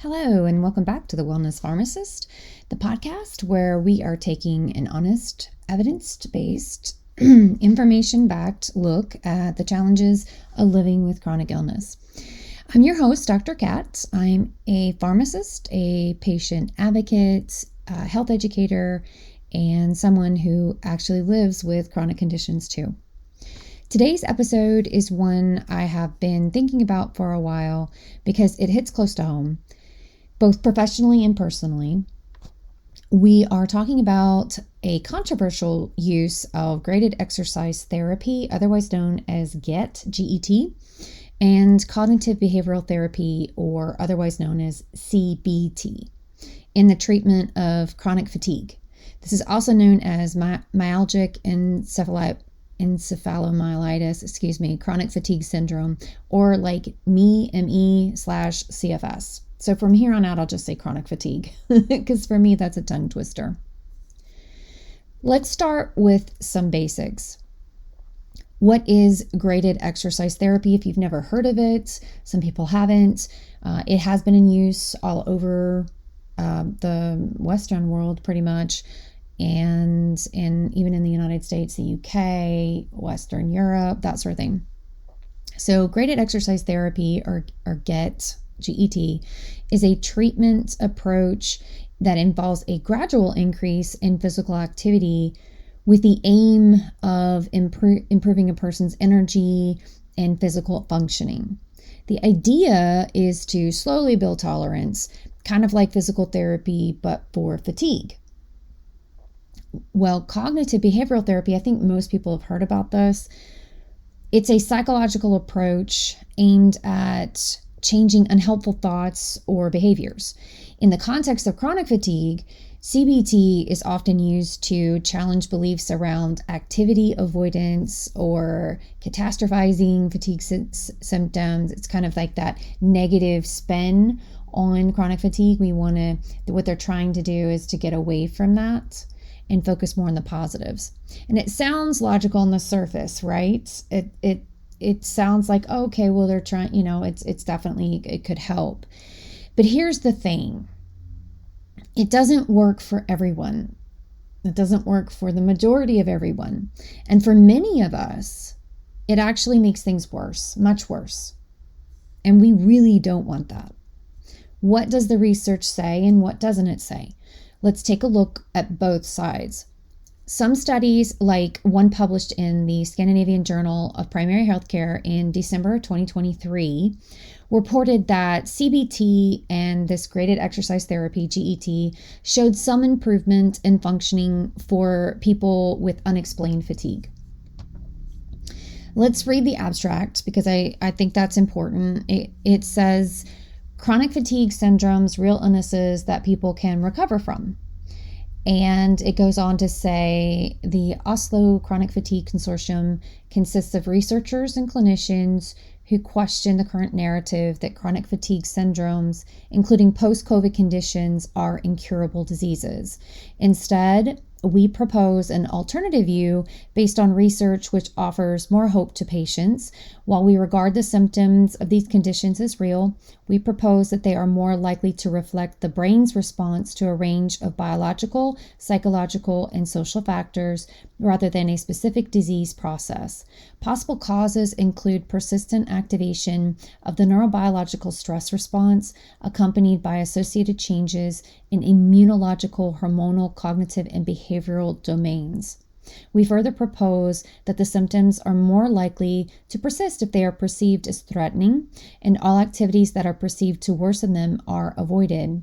Hello, and welcome back to The Wellness Pharmacist, the podcast where we are taking an honest, evidence-based, information-backed look at the challenges of living with chronic illness. I'm your host, Dr. Kat. I'm a pharmacist, a patient advocate, a health educator, and someone who actually lives with chronic conditions too. Today's episode is one I have been thinking about for a while because it hits close to home, both professionally and personally. We are talking about a controversial use of graded exercise therapy, otherwise known as GET, and cognitive behavioral therapy, or otherwise known as CBT, in the treatment of chronic fatigue. This is also known as myalgic encephalomyelitis, chronic fatigue syndrome, or like ME/CFS. So from here on out, I'll just say chronic fatigue because for me, that's a tongue twister. Let's start with some basics. What is graded exercise therapy? If you've never heard of it, some people haven't. It has been in use all over the Western world pretty much, and even in the United States, the UK, Western Europe, that sort of thing. So graded exercise therapy, or GET, is a treatment approach that involves a gradual increase in physical activity with the aim of improving a person's energy and physical functioning. The idea is to slowly build tolerance, kind of like physical therapy, but for fatigue. Well, cognitive behavioral therapy, I think most people have heard about this. It's a psychological approach aimed at changing unhelpful thoughts or behaviors. In the context of chronic fatigue, CBT is often used to challenge beliefs around activity avoidance or catastrophizing fatigue symptoms. It's kind of like that negative spin on chronic fatigue. What they're trying to do is to get away from that and focus more on the positives. And it sounds logical on the surface, right? It sounds like, oh, okay, well, they're trying, it's definitely, it could help. But here's the thing. It doesn't work for everyone. It doesn't work for the majority of everyone. And for many of us, it actually makes things worse, much worse. And we really don't want that. What does the research say and what doesn't it say? Let's take a look at both sides. Some studies, like one published in the Scandinavian Journal of Primary Healthcare in December 2023, reported that CBT and this graded exercise therapy, GET, showed some improvement in functioning for people with unexplained fatigue. Let's read the abstract because I think that's important. It says, chronic fatigue syndromes, real illnesses that people can recover from. And it goes on to say the Oslo Chronic Fatigue Consortium consists of researchers and clinicians who question the current narrative that chronic fatigue syndromes, including post-COVID conditions, are incurable diseases. Instead, we propose an alternative view based on research which offers more hope to patients. While we regard the symptoms of these conditions as real, we propose that they are more likely to reflect the brain's response to a range of biological, psychological, and social factors rather than a specific disease process. Possible causes include persistent activation of the neurobiological stress response, accompanied by associated changes in immunological, hormonal, cognitive, and behavioral domains. We further propose that the symptoms are more likely to persist if they are perceived as threatening, and all activities that are perceived to worsen them are avoided.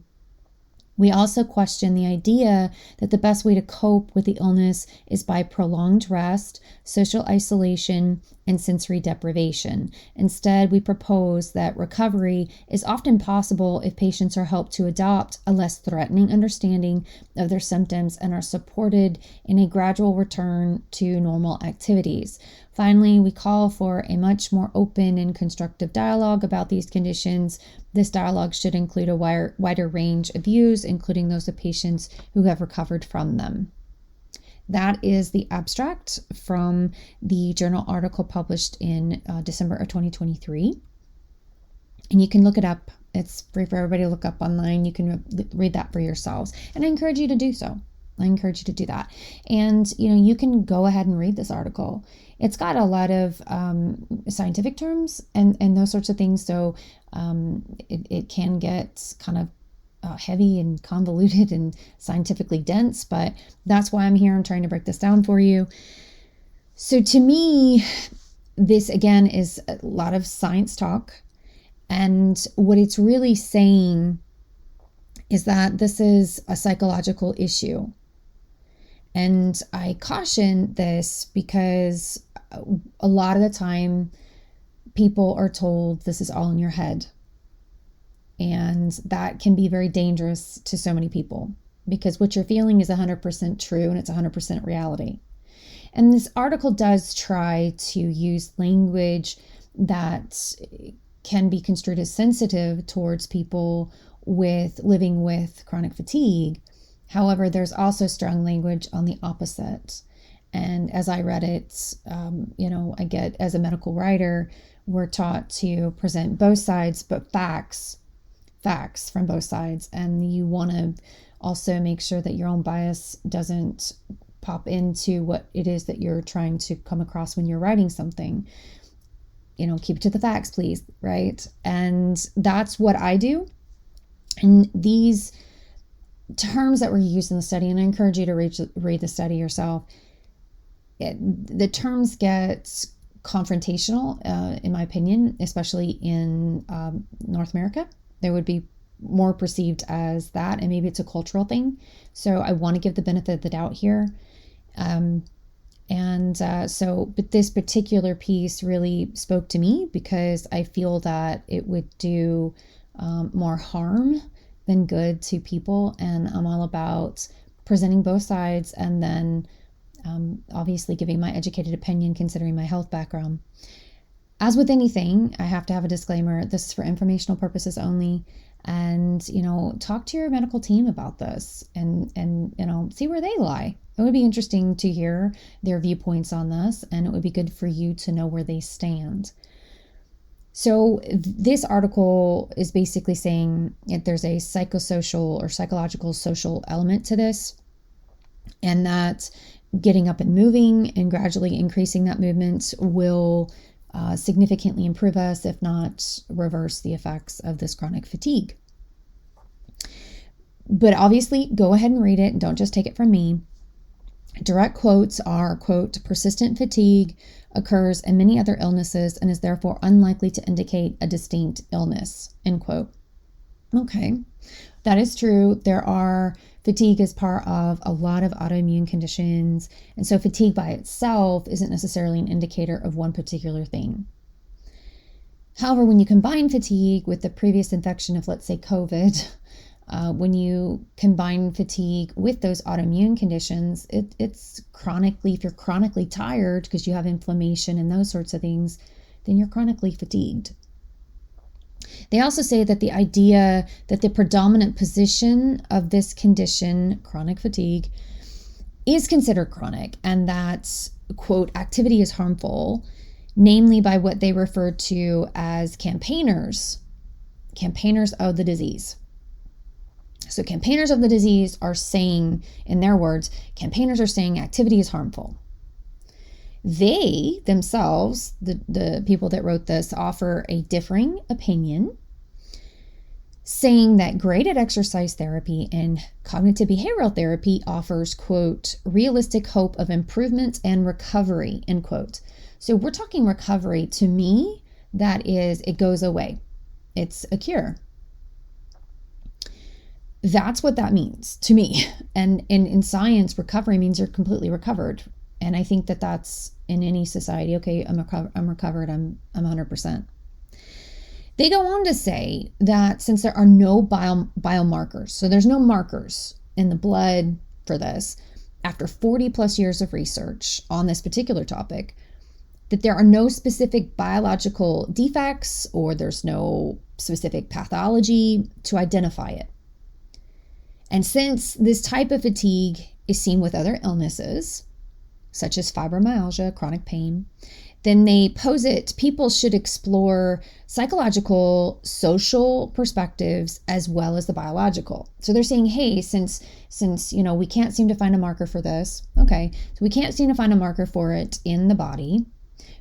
We also question the idea that the best way to cope with the illness is by prolonged rest, social isolation, and sensory deprivation. Instead, we propose that recovery is often possible if patients are helped to adopt a less threatening understanding of their symptoms and are supported in a gradual return to normal activities. Finally, we call for a much more open and constructive dialogue about these conditions. This dialogue should include a wider range of views, including those of patients who have recovered from them. That is the abstract from the journal article published in December of 2023. And you can look it up It's free for everybody to look up online. You can read that for yourselves. And I encourage you to do so. I encourage you to do that. And, you can go ahead and read this article. It's got a lot of scientific terms and those sorts of things. So it can get kind of heavy and convoluted and scientifically dense, but that's why I'm here. I'm trying to break this down for you. So to me, this again is a lot of science talk. And what it's really saying is that this is a psychological issue. And I caution this because a lot of the time people are told this is all in your head. And that can be very dangerous to so many people because what you're feeling is 100% true and it's 100% reality. And this article does try to use language that can be construed as sensitive towards people living with chronic fatigue. However, there's also strong language on the opposite. And as I read it, I get as a medical writer, we're taught to present both sides, but facts from both sides. And you want to also make sure that your own bias doesn't pop into what it is that you're trying to come across when you're writing something. Keep it to the facts, please, right? And that's what I do. And these terms that were used in the study, and I encourage you to read the study yourself, the terms get confrontational, in my opinion, especially in North America. They would be more perceived as that, and maybe it's a cultural thing. So I want to give the benefit of the doubt here. But this particular piece really spoke to me because I feel that it would do more harm than good to people. And I'm all about presenting both sides and then obviously giving my educated opinion considering my health background. As with anything, I have to have a disclaimer. This is for informational purposes only. And, talk to your medical team about this and see where they lie. It would be interesting to hear their viewpoints on this, and it would be good for you to know where they stand. So this article is basically saying that there's a psychosocial or psychological social element to this, and that getting up and moving and gradually increasing that movement will significantly improve us, if not reverse the effects of this chronic fatigue. But obviously, go ahead and read it and don't just take it from me. Direct quotes are, quote, persistent fatigue occurs in many other illnesses and is therefore unlikely to indicate a distinct illness, end quote. Okay, that is true. Fatigue is part of a lot of autoimmune conditions. And so fatigue by itself isn't necessarily an indicator of one particular thing. However, when you combine fatigue with the previous infection of, let's say, COVID, when you combine fatigue with those autoimmune conditions, it's chronically, if you're chronically tired because you have inflammation and those sorts of things, then you're chronically fatigued. They also say that the idea that the predominant position of this condition, chronic fatigue, is considered chronic and that, quote, activity is harmful, namely by what they refer to as campaigners of the disease. So campaigners of the disease are saying, in their words, campaigners are saying activity is harmful. They themselves, the people that wrote this, offer a differing opinion, saying that graded exercise therapy and cognitive behavioral therapy offers, quote, realistic hope of improvement and recovery, end quote. So we're talking recovery. To me, that is, it goes away. It's a cure. That's what that means to me. And in science, recovery means you're completely recovered. And I think that that's in any society. Okay, I'm recovered. I'm 100%. They go on to say that since there are no biomarkers, so there's no markers in the blood for this, after 40 plus years of research on this particular topic, that there are no specific biological defects or there's no specific pathology to identify it. And since this type of fatigue is seen with other illnesses, such as fibromyalgia, chronic pain, then they pose it, people should explore psychological, social perspectives as well as the biological. So they're saying, hey, since we can't seem to find a marker for this, okay, so we can't seem to find a marker for it in the body,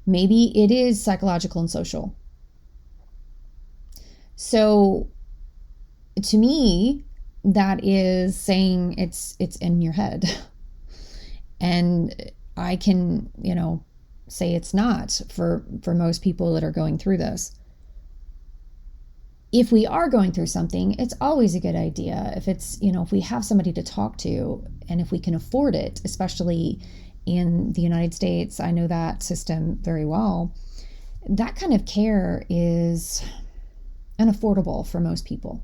maybe it is psychological and social. So to me, that is saying it's in your head. And I can, say it's not for most people that are going through this. If we are going through something, it's always a good idea if it's, if we have somebody to talk to and if we can afford it, especially in the United States, I know that system very well. That kind of care is unaffordable for most people.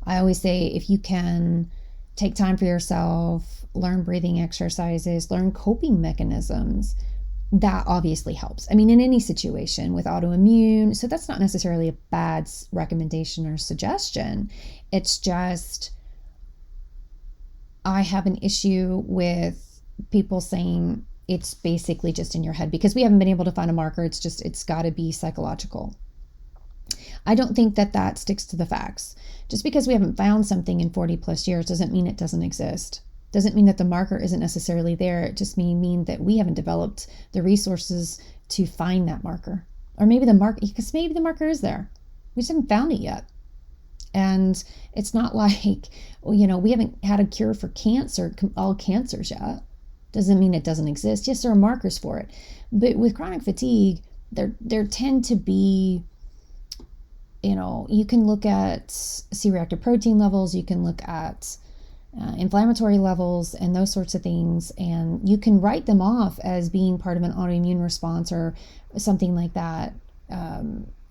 I always say if you can take time for yourself, learn breathing exercises, learn coping mechanisms, that obviously helps. I mean, in any situation with autoimmune, so that's not necessarily a bad recommendation or suggestion. It's just, I have an issue with people saying it's basically just in your head because we haven't been able to find a marker. It's got to be psychological. I don't think that sticks to the facts. Just because we haven't found something in 40 plus years doesn't mean it doesn't exist. Doesn't mean that the marker isn't necessarily there. It just mean that we haven't developed the resources to find that marker. Or maybe the marker is there. We just haven't found it yet. And it's not like, we haven't had a cure for cancer, all cancers yet. Doesn't mean it doesn't exist. Yes, there are markers for it. But with chronic fatigue, there tend to be, you can look at C-reactive protein levels, you can look at inflammatory levels and those sorts of things, and you can write them off as being part of an autoimmune response or something like that.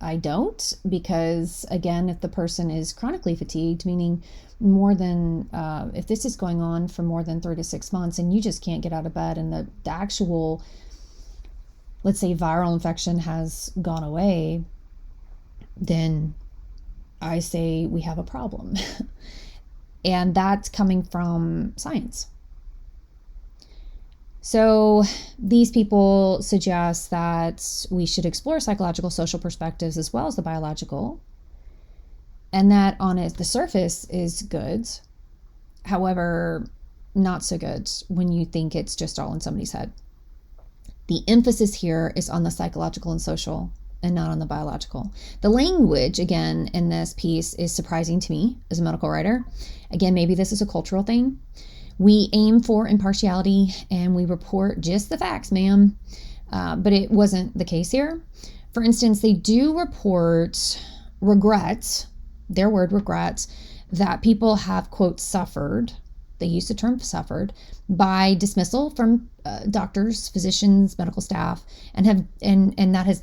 I don't, because again, if the person is chronically fatigued, meaning more than, if this is going on for more than 3 to 6 months and you just can't get out of bed and the actual, let's say, viral infection has gone away, then I say we have a problem. And that's coming from science. So these people suggest that we should explore psychological, social perspectives as well as the biological, and that on the surface is good. However, not so good when you think it's just all in somebody's head. The emphasis here is on the psychological and social and not on the biological. The language, again, in this piece is surprising to me as a medical writer. Again, maybe this is a cultural thing. We aim for impartiality and we report just the facts, ma'am. But it wasn't the case here. For instance, they do report regrets, their word regrets, that people have, quote, suffered. They use the term suffered by dismissal from doctors, physicians, medical staff, and that has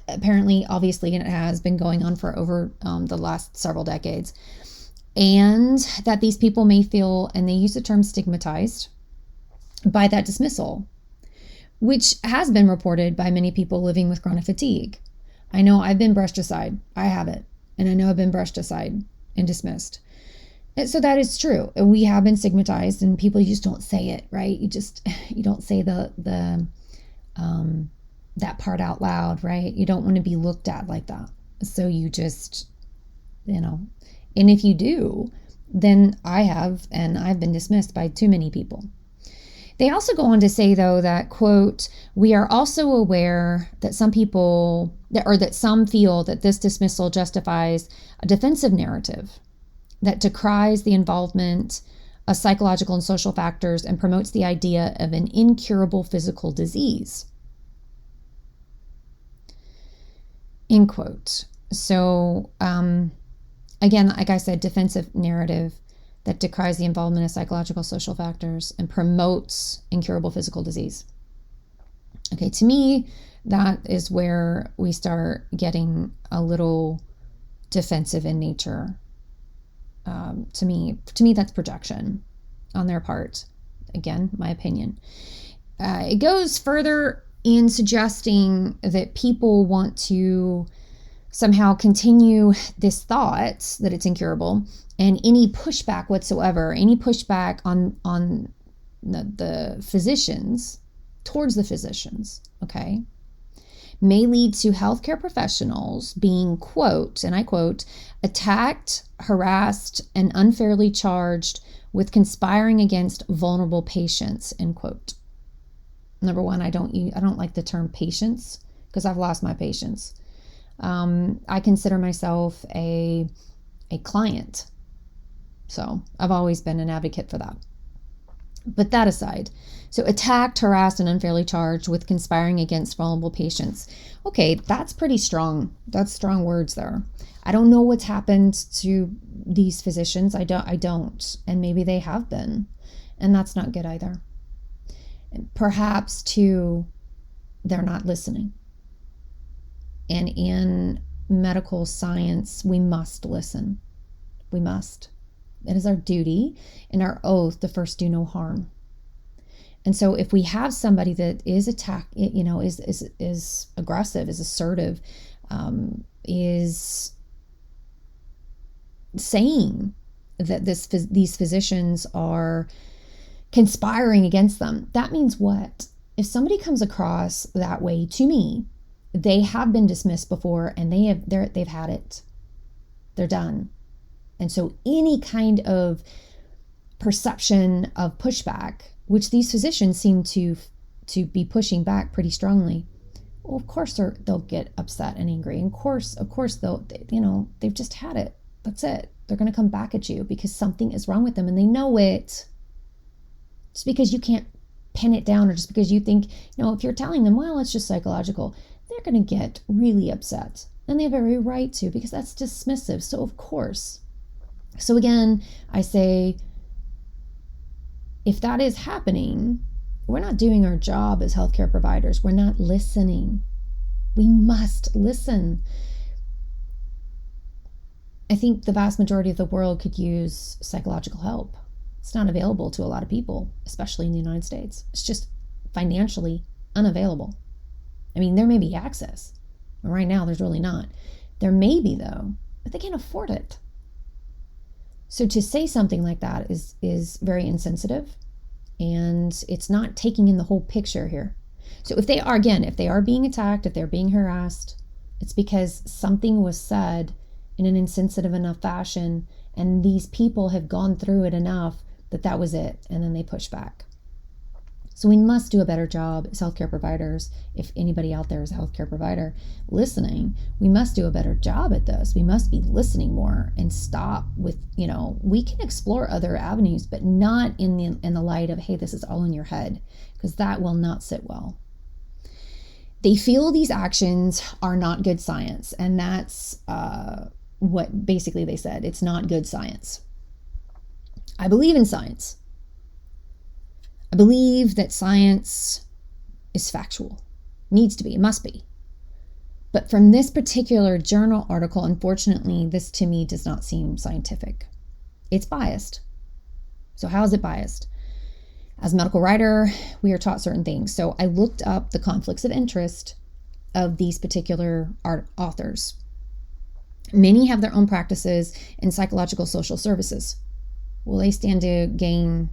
apparently, obviously, and it has been going on for over the last several decades. And that these people may feel, and they use the term stigmatized by that dismissal, which has been reported by many people living with chronic fatigue. I know I've been brushed aside. I have it. And I know I've been brushed aside and dismissed. And so that is true. We have been stigmatized and people just don't say it, right? You don't say that part out loud, right? You don't want to be looked at like that. So you just, and if you do, then I've been dismissed by too many people. They also go on to say, though, that, quote, we are also aware that some people, that some feel that this dismissal justifies a defensive narrative that decries the involvement of psychological and social factors and promotes the idea of an incurable physical disease. End quote. So, again, like I said, defensive narrative that decries the involvement of psychological, social factors and promotes incurable physical disease. Okay, to me, that is where we start getting a little defensive in nature. To me, that's projection on their part. Again, my opinion. It goes further in suggesting that people want to somehow continue this thought that it's incurable, and any pushback whatsoever, any pushback on the physicians, towards the physicians, okay, may lead to healthcare professionals being, quote, and I quote, attacked, harassed, and unfairly charged with conspiring against vulnerable patients, end quote. Number one, I don't like the term patients because I've lost my patience. I consider myself a client. So I've always been an advocate for that. But that aside, so attacked, harassed, and unfairly charged with conspiring against vulnerable patients. Okay, that's pretty strong. That's strong words there. I don't know what's happened to these physicians. I don't. And maybe they have been. And that's not good either. Perhaps, too, they're not listening. And in medical science, we must listen. We must. It is our duty and our oath to first do no harm. And so if we have somebody that is is aggressive, is assertive, is saying that these physicians are conspiring against them, that means what? If somebody comes across that way to me, they have been dismissed before and they've had it. They're done. And so any kind of perception of pushback, which these physicians seem to be pushing back pretty strongly, well, of course they'll get upset and angry. And of course they've just had it. That's it. They're going to come back at you because something is wrong with them and they know it. Just because you can't pin it down or just because you think, if you're telling them, well, it's just psychological, they're going to get really upset. And they have every right to, because that's dismissive. So of course. So again, I say, if that is happening, we're not doing our job as healthcare providers. We're not listening. We must listen. I think the vast majority of the world could use psychological help. It's not available to a lot of people, especially in the United States. It's just financially unavailable. I mean, there may be access. But right now, there's really not. There may be, though, but they can't afford it. So to say something like that is very insensitive, and it's not taking in the whole picture here. So if they are being attacked, if they're being harassed, it's because something was said in an insensitive enough fashion, and these people have gone through it enough that was it, and then they push back. So we must do a better job as healthcare providers. If anybody out there is a healthcare provider listening, we must do a better job at this. We must be listening more and stop with, we can explore other avenues, but not in the light of, hey, this is all in your head, because that will not sit well. They feel these actions are not good science, and that's what basically they said. It's not good science. I believe in science. I believe that science is factual. Needs to be, it must be. But from this particular journal article, unfortunately, this to me does not seem scientific. It's biased. So how is it biased? As a medical writer, we are taught certain things. So I looked up the conflicts of interest of these particular authors. Many have their own practices in psychological social services. Well, they stand to gain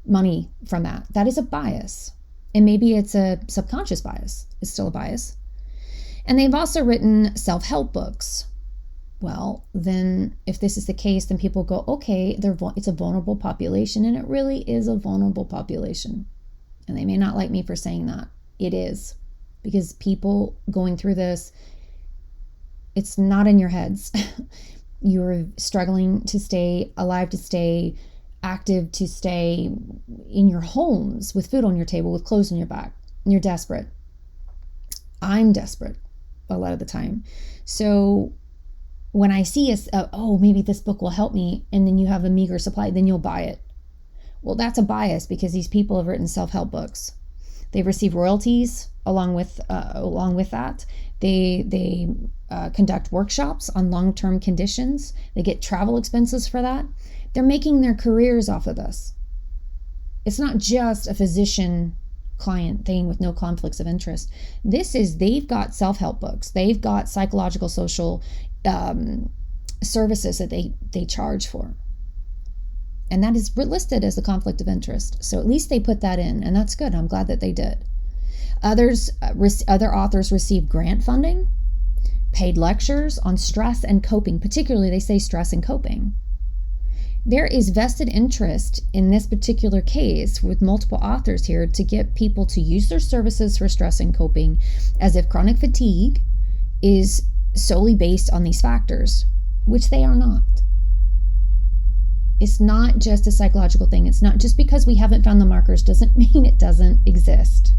money from that. That is a bias. And maybe it's a subconscious bias. It's still a bias. And they've also written self-help books. Well, then if this is the case, then people go, okay, it's a vulnerable population, and it really is a vulnerable population. And they may not like me for saying that. It is. Because people going through this, it's not in your heads. You're struggling to stay alive, to stay active, to stay in your homes with food on your table, with clothes on your back. And you're desperate. I'm desperate a lot of the time. So when I see maybe this book will help me, and then you have a meager supply, then you'll buy it. Well, that's a bias because these people have written self-help books. They receive royalties along with that. They conduct workshops on long-term conditions. They get travel expenses for that. They're making their careers off of this. It's not just a physician-client thing with no conflicts of interest. They've got self-help books. They've got psychological social services that they charge for. And that is listed as a conflict of interest. So at least they put that in, and that's good. I'm glad that they did. Other authors receive grant funding, paid lectures on stress and coping. Particularly, they say stress and coping. There is vested interest in this particular case with multiple authors here to get people to use their services for stress and coping, as if chronic fatigue is solely based on these factors, which they are not. It's not just a psychological thing. It's not just because we haven't found the markers doesn't mean it doesn't exist.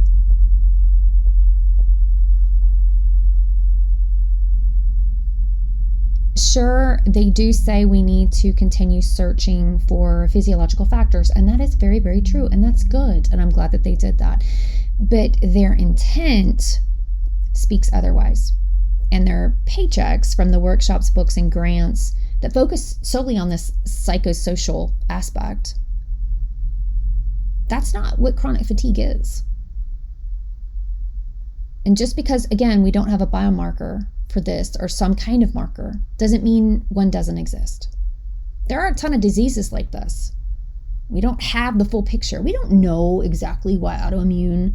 Sure, they do say we need to continue searching for physiological factors, and that is very, very true, and that's good, and I'm glad that they did that. But their intent speaks otherwise, and their paychecks from the workshops, books, and grants that focus solely on this psychosocial aspect, that's not what chronic fatigue is. And just because, again, we don't have a biomarker for this or some kind of marker doesn't mean one doesn't exist. There are a ton of diseases like this. We don't have the full picture. We don't know exactly why autoimmune,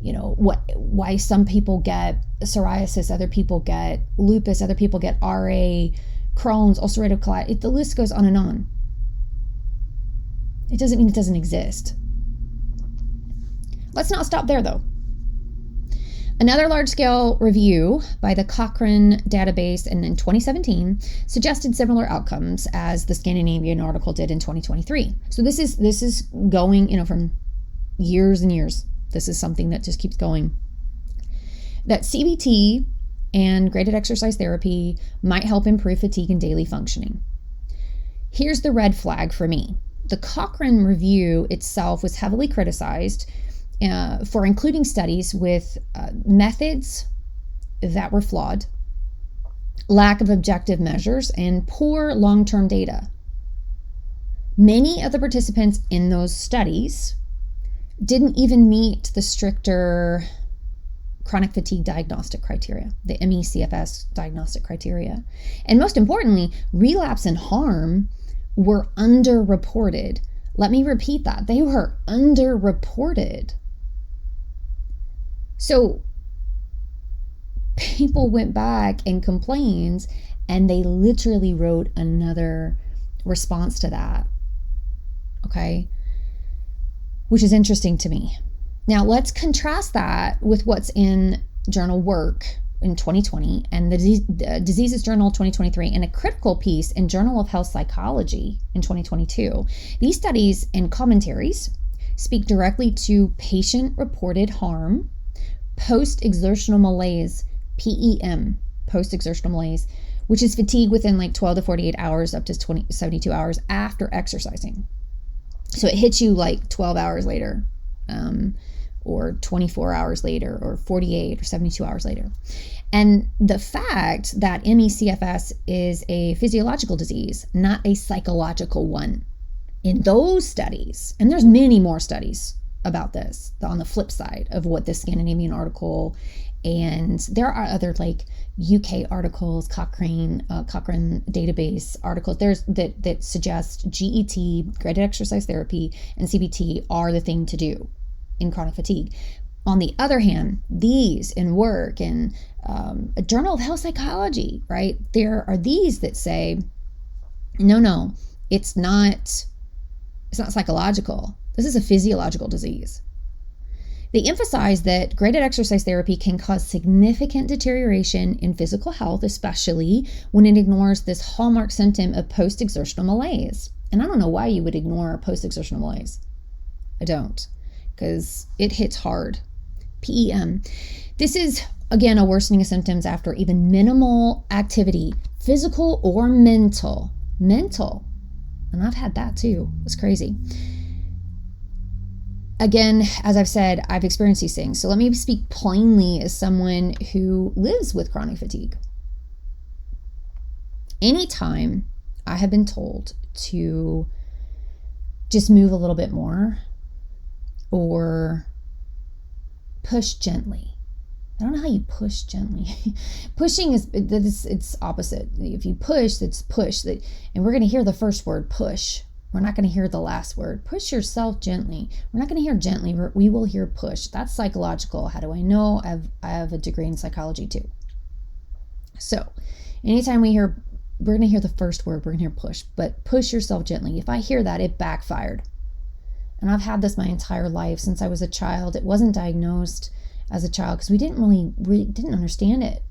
why some people get psoriasis, other people get lupus, other people get RA, Crohn's, ulcerative colitis. The list goes on and on. It doesn't mean it doesn't exist. Let's not stop there, though. Another large-scale review by the Cochrane database in 2017 suggested similar outcomes as the Scandinavian article did in 2023. So this is going, from years and years. This is something that just keeps going. That CBT and graded exercise therapy might help improve fatigue and daily functioning. Here's the red flag for me. The Cochrane review itself was heavily criticized for including studies with methods that were flawed, lack of objective measures, and poor long-term data. Many of the participants in those studies didn't even meet the stricter chronic fatigue diagnostic criteria, the MECFS diagnostic criteria. And most importantly, relapse and harm were underreported. Let me repeat that. They were underreported. So people went back and complained, and they literally wrote another response to that. Okay? Which is interesting to me. Now, let's contrast that with what's in journal Work in 2020 and the Diseases Journal 2023 and a critical piece in Journal of Health Psychology in 2022. These studies and commentaries speak directly to patient-reported harm, post-exertional malaise, PEM, post-exertional malaise, which is fatigue within 12 to 48 hours up to 72 hours after exercising. So it hits you 12 hours later, or 24 hours later, or 48 or 72 hours later. And the fact that MECFS is a physiological disease, not a psychological one. In those studies, and there's many more studies about this on the flip side of what this Scandinavian article, and there are other UK articles, Cochrane database articles that suggest GET, graded exercise therapy, and CBT are the thing to do in chronic fatigue. On the other hand, these in Work and a Journal of Health Psychology, right? There are these that say, no, it's not psychological. This is a physiological disease. They emphasize that graded exercise therapy can cause significant deterioration in physical health, especially when it ignores this hallmark symptom of post-exertional malaise. And I don't know why you would ignore post-exertional malaise. I don't, because it hits hard. PEM. This is, again, a worsening of symptoms after even minimal activity, physical or mental. Mental. And I've had that too. It's crazy. Again, as I've said, I've experienced these things. So let me speak plainly as someone who lives with chronic fatigue. Anytime I have been told to just move a little bit more or push gently. I don't know how you push gently. Pushing it's opposite. If you push, it's push. And we're going to hear the first word, push. We're not going to hear the last word. Push yourself gently. We're not going to hear gently. We will hear push. That's psychological. How do I know? I have a degree in psychology too. So anytime we're going to hear the first word, we're going to hear push. But push yourself gently. If I hear that, it backfired. And I've had this my entire life since I was a child. It wasn't diagnosed as a child because we didn't understand it.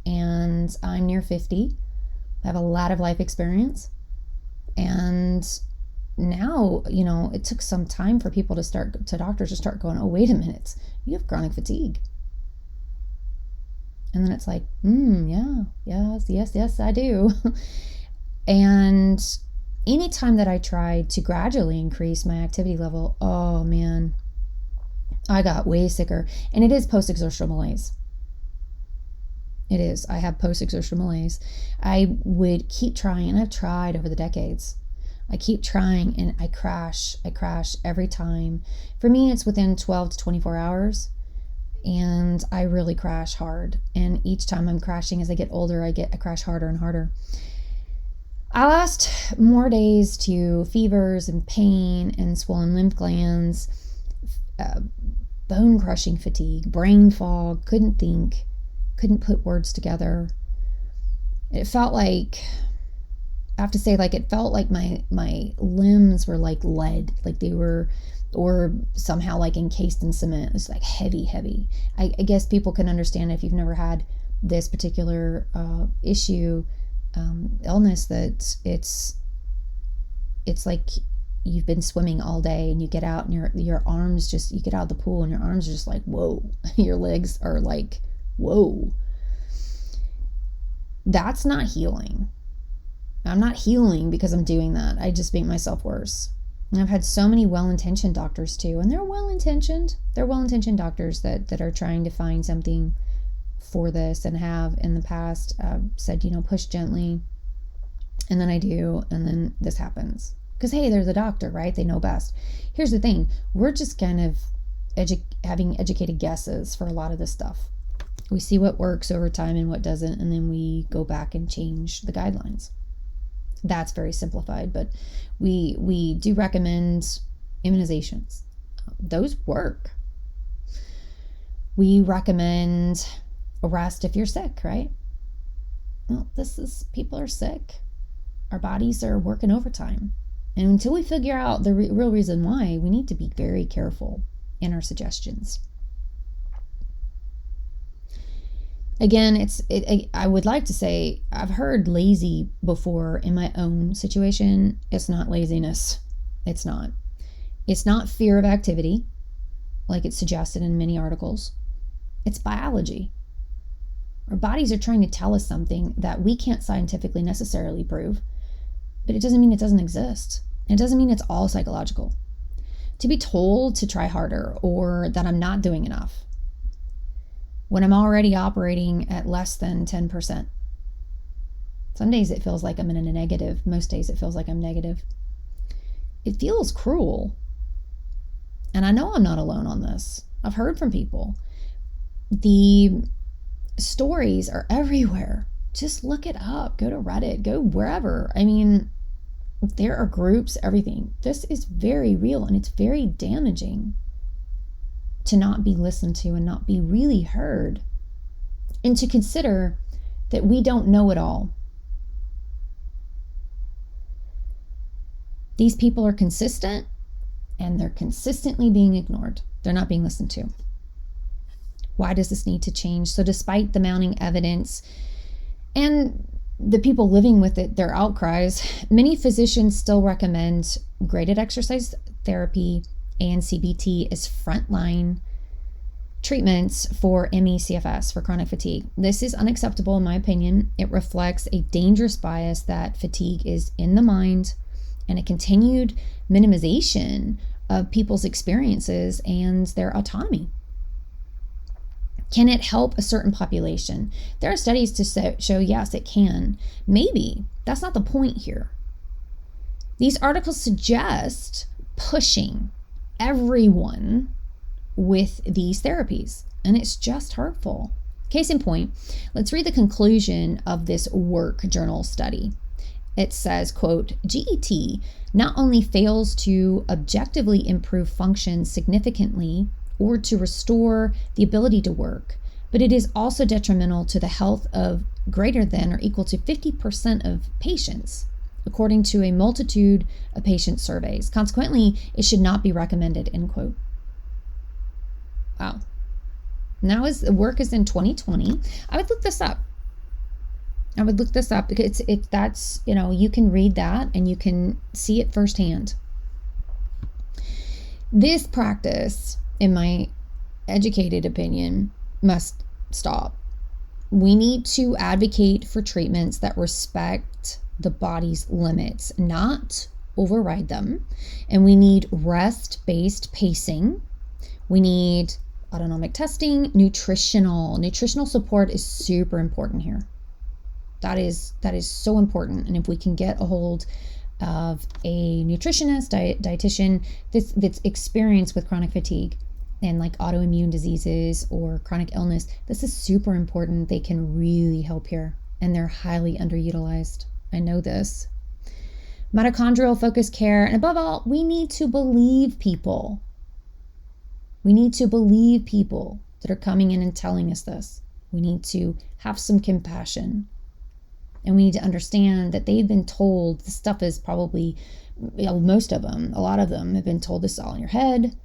And I'm near 50. I have a lot of life experience. And now, it took some time for people doctors to start going, oh, wait a minute, you have chronic fatigue. And then it's like, yes, I do. And anytime that I tried to gradually increase my activity level, oh man, I got way sicker. And it is post-exertional malaise. It is. I have post-exertional malaise. I would keep trying, and I've tried over the decades. I keep trying, and I crash every time. For me, it's within 12 to 24 hours, and I really crash hard. And each time I'm crashing, as I get older, I crash harder and harder. I lost more days to fevers and pain and swollen lymph glands, bone-crushing fatigue, brain fog, couldn't think, couldn't put words together. It felt like, I have to say, it felt like my limbs were like lead, like they were, or somehow encased in cement. It was heavy. I guess people can understand if you've never had this particular illness, that it's like you've been swimming all day and you get out and your arms you get out of the pool and your arms are just like, whoa. Your legs are like, whoa. That's not healing. I'm not healing because I'm doing that. I just make myself worse. And I've had so many well-intentioned doctors too, and they're well-intentioned. They're well-intentioned doctors that are trying to find something for this, and have in the past said, push gently. And then I do, and then this happens. Because, hey, they're the doctor, right? They know best. Here's the thing. We're just kind of having educated guesses for a lot of this stuff. We see what works over time and what doesn't, and then we go back and change the guidelines. That's very simplified, but we do recommend immunizations. Those work. We recommend a rest if you're sick, right? Well, people are sick. Our bodies are working overtime. And until we figure out the real reason why, we need to be very careful in our suggestions. Again, I would like to say, I've heard lazy before in my own situation. It's not laziness. It's not. It's not fear of activity, like it's suggested in many articles. It's biology. Our bodies are trying to tell us something that we can't scientifically necessarily prove, but it doesn't mean it doesn't exist. It doesn't mean it's all psychological. To be told to try harder, or that I'm not doing enough, when I'm already operating at less than 10%. Some days it feels like I'm in a negative. Most days it feels like I'm negative. It feels cruel. And I know I'm not alone on this. I've heard from people. The stories are everywhere. Just look it up. Go to Reddit. Go wherever. I mean, there are groups, everything. This is very real, and it's very damaging to not be listened to and not be really heard, and to consider that we don't know it all. These people are consistent, and they're consistently being ignored. They're not being listened to. Why does this need to change? So despite the mounting evidence and the people living with it, their outcries, many physicians still recommend graded exercise therapy and CBT as frontline treatments for MECFS, for chronic fatigue. This is unacceptable in my opinion. It reflects a dangerous bias that fatigue is in the mind, and a continued minimization of people's experiences and their autonomy. Can it help a certain population? There are studies to show yes, it can. Maybe. That's not the point here. These articles suggest pushing everyone with these therapies, and it's just hurtful. Case in point, let's read the conclusion of this work journal study. it says, quote, GET not only fails to objectively improve function significantly or to restore the ability to work, but it is also detrimental to the health of greater than or equal to 50% of patients, according to a multitude of patient surveys. Consequently, it should not be recommended, end quote. Wow. Now the work is in 2020. I would look this up. Because that's, you can read that and you can see it firsthand. This practice, in my educated opinion, must stop. We need to advocate for treatments that respect the body's limits, not override them. And we need rest-based pacing. We need autonomic testing, nutritional support is super important here. That is so important. And if we can get a hold of a nutritionist, dietitian that's experienced with chronic fatigue and like autoimmune diseases or chronic illness, this is super important. They can really help here, and they're highly underutilized. I know this. Mitochondrial focused care, and above all, we need to believe people. We need to believe people that are coming in and telling us this. We need to have some compassion. And we need to understand that they've been told this stuff is probably, most of them, a lot of them have been told this is all in your head.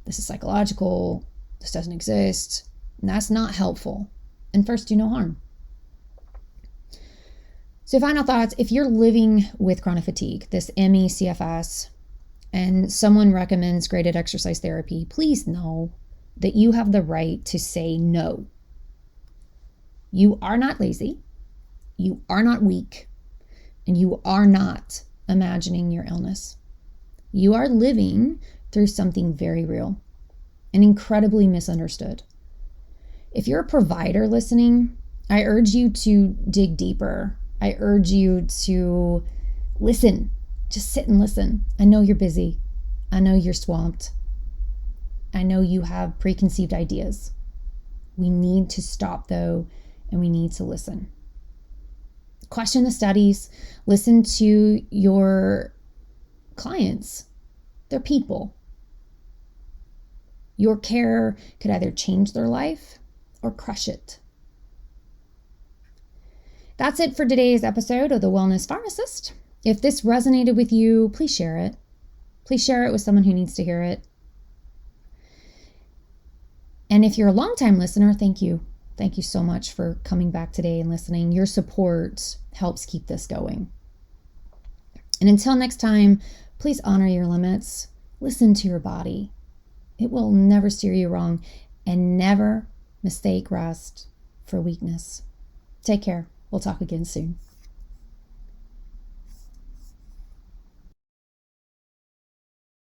This is psychological. This doesn't exist. And that's not helpful. And first, do no harm. So final thoughts, if you're living with chronic fatigue, this MECFS, and someone recommends graded exercise therapy, please know that you have the right to say no. You are not lazy. You are not weak. And you are not imagining your illness. You are living through something very real and incredibly misunderstood. If you're a provider listening, I urge you to dig deeper. I urge you to listen. Just sit and listen. I know you're busy. I know you're swamped. I know you have preconceived ideas. We need to stop, though, and we need to listen. Question the studies. Listen to your clients. They're people. Your care could either change their life or crush it. That's it for today's episode of The Wellness Pharmacist. If this resonated with you, please share it. Please share it with someone who needs to hear it. And if you're a longtime listener, thank you. Thank you so much for coming back today and listening. Your support helps keep this going. And until next time, please honor your limits. Listen to your body. It will never steer you wrong, and never mistake rest for weakness. Take care. We'll talk again soon.